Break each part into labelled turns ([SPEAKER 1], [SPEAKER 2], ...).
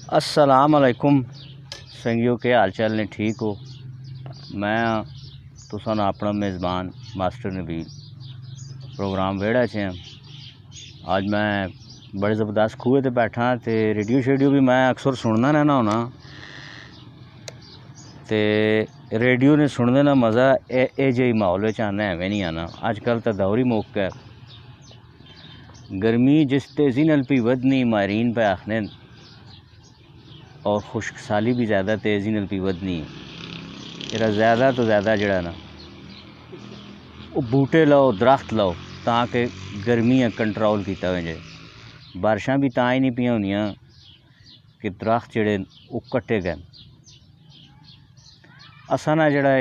[SPEAKER 1] अस्सलाम वालेकुम संगियो, के हाल चाल ने? ठीक हो? मैं तुसां अपना मेज़बान मास्टर नबील प्रोग्राम वेड़ा च हैं। आज मैं बड़े ज़बरदस्त खूहे ते बैठा तो रेडियो शेडियो भी मैं अक्सर सुनना रहना होना। तो रेडियो ने सुनने का मज़ा ए जेही माहौल आना एवें नहीं आना। अजकल तो दौर ही मौका है। गर्मी जिस तेज़ी नाल पी वधनी माहरीन पे आखने, और खुश्क साली भी ज़्यादा तेज़ी नाल पी वधनी। इहदा ज़्यादा तो ज़्यादा जड़ा ना वो बूटे लाओ, दरख्त लाओ ताकि गर्मियाँ कंट्रोल किया वजे। बारिशां भी तां ही नहीं पियां होंदियां कि दरख्त जड़े वो कट्टे गए। असा ना जड़ा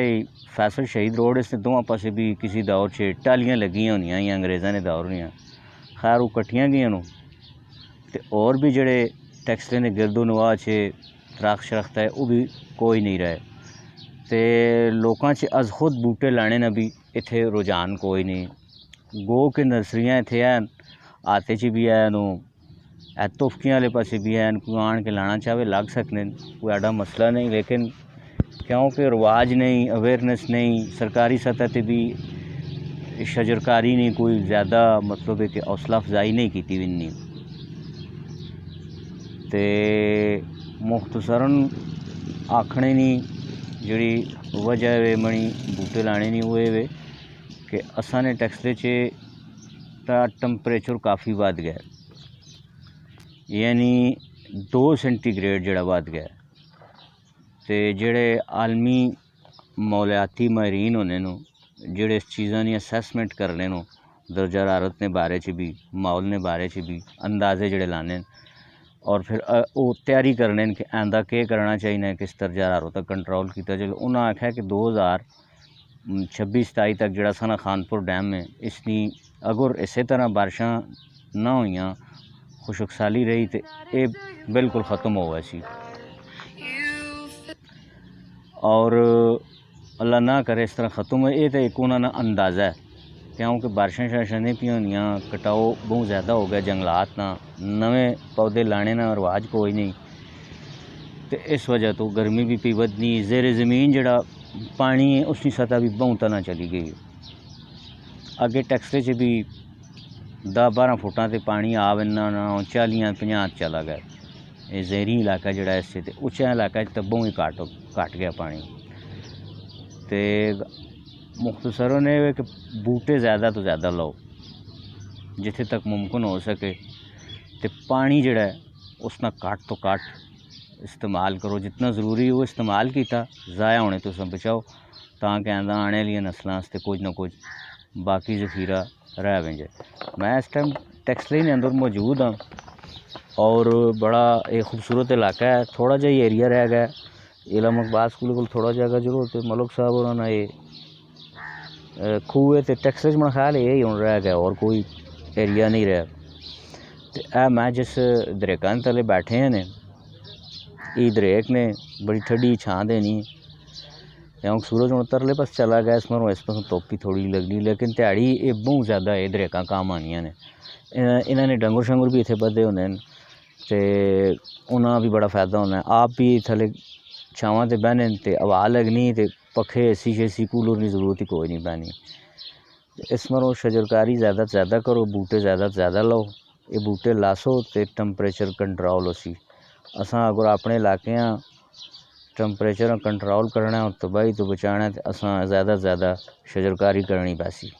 [SPEAKER 1] फैसल शहीद रोड इस दोवां पासे भी किसी दौर च टालियां लगियां होंदियां या अंग्रेज़ां ने दौर होंदियां। खैर वो कट्टियां गईयां नूं ते और भी जड़े टैक्सलें ने गिरदो नवाह च दरख्त शरख्त है वो भी कोई नहीं रहे। तो लोकां च अज खुद बूटे लाने ना भी इत्थे रुझान कोई नहीं। गो के नर्सरियां इत्थे हैन, आते च भी हैन, तोफकियां आह्ले पासे भी हैन। कोई आन के लाना चाहे लग सकते, कोई एडा मसला नहीं। लेकिन क्योंकि रवाज नहीं, अवेयरनेस नहीं, सरकारी सतह पर भी शजरकारी नहीं कोई ज़्यादा मतलब है कि हौसला अफजाई नहीं की इन्नी। तो मुख्तसरन आखने नहीं जी वजह वे मनी बूटे लाने नहीं हुए वे कि असा ने टैक्सले च टैंपरेचर काफ़ी बढ़ गया, यानी 2 सेंटीग्रेड जड़ा बढ़ गया। तो जेड़े आलमी मौलियाती माहरीन होने नो जेड़े इस चीज़ां की असैसमेंट करने नो, दर्जा हरारत ने बारे च भी, माहौल ने बारे च भी अंदाजे जड़े लाने और फिर वो तैयारी करने कि आंदा केह् करना चाहिए, किस दर्जा हरारत तक कंट्रोल किया जाए। उन्हें आख्या कि 2026-27 तक जड़ा साना खानपुर डैम है इसकी अगर इस तरह बारिशां ना हुई, खुशकसाली रही तो ये बिल्कुल ख़त्म होगा सी। और अल्लाह ना करे इस तरह ख़त्म हो, ये तो एक उन्होंने अंदाज़ा है क्योंकि बारिशां शारिशां नहीं पी होंदियां, कटाओ बहुत ज़्यादा हो गया जंगलात ना, नवे पौधे लाने ना रवाज कोई नहीं। तो इस वजह तो गर्मी भी पी वधनी, ज़ेरे ज़मीन जड़ा पानी है उसकी सतह भी बहुत तना चली गई। अगे टैक्सले च भी 10-12 फुटां ते पानी आना ना 40-50 चला गया। ये ज़हरी इलाका जड़ा इस उच्चा इलाका तो बहुत ही घट गया पानी। तो मुख्तसरन ये कि बूटे ज़्यादा तो ज़्यादा लाओ जिथे तक मुमकिन हो सके। तो पानी जड़ा है उसना घट तो घट इस्तेमाल करो, जितना ज़रूरी हो इस्तेमाल किया, ज़ाया होने तो बचाओ ताकि आने वाली नस्लों कुछ ना कुछ बाकी ज़खीरा रह वजे। मैं इस टाइम टैक्सले के अंदर मौजूद हाँ और बड़ा एक खूबसूरत इलाका है। थोड़ा जा एरिया रह गया इलाम इकबाल स्कूल को थोड़ा जगह जरूर तो मलिक साहब उन्होंने ये खूह तो टैक्सले मेरा ख्याल यही हूँ रह गया और कोई एरिया नहीं रहा। तो मैं जिस दरेका तले बैठे हैं ने ये दरेक ने बड़ी ठंडी छां देनी क्योंकि सूरज हूँ तरले पास चला गया, इस मरों इस पास धुप्प थोड़ी लगनी। लेकिन ध्याड़ी ये बहुत ज़्यादा ये दरेका काम आनियां ने। इन्होंने डंगर शंगर भी इतने बधे होंगे तो उन्हें भी बड़ा फायदा होना है। आप भी थले छावां ते बहने तो हवा लगनी, तो पखे एसी शेसी कूलर की जरूरत ही कोई नहीं पैनी। इस मरों शजरकारी ज़्यादा से ज़्यादा करो, बूटे ज़्यादा से ज़्यादा लो, ये बूटे लासो तो टैंपरेचर कंट्रोल हो सी। असा अगर अपने इलाके टैंपरेचर कंट्रोल करना है और तबाही तो बचाना है तो असा ज़्यादा से ज़्यादा शजरकारी करनी पैसी।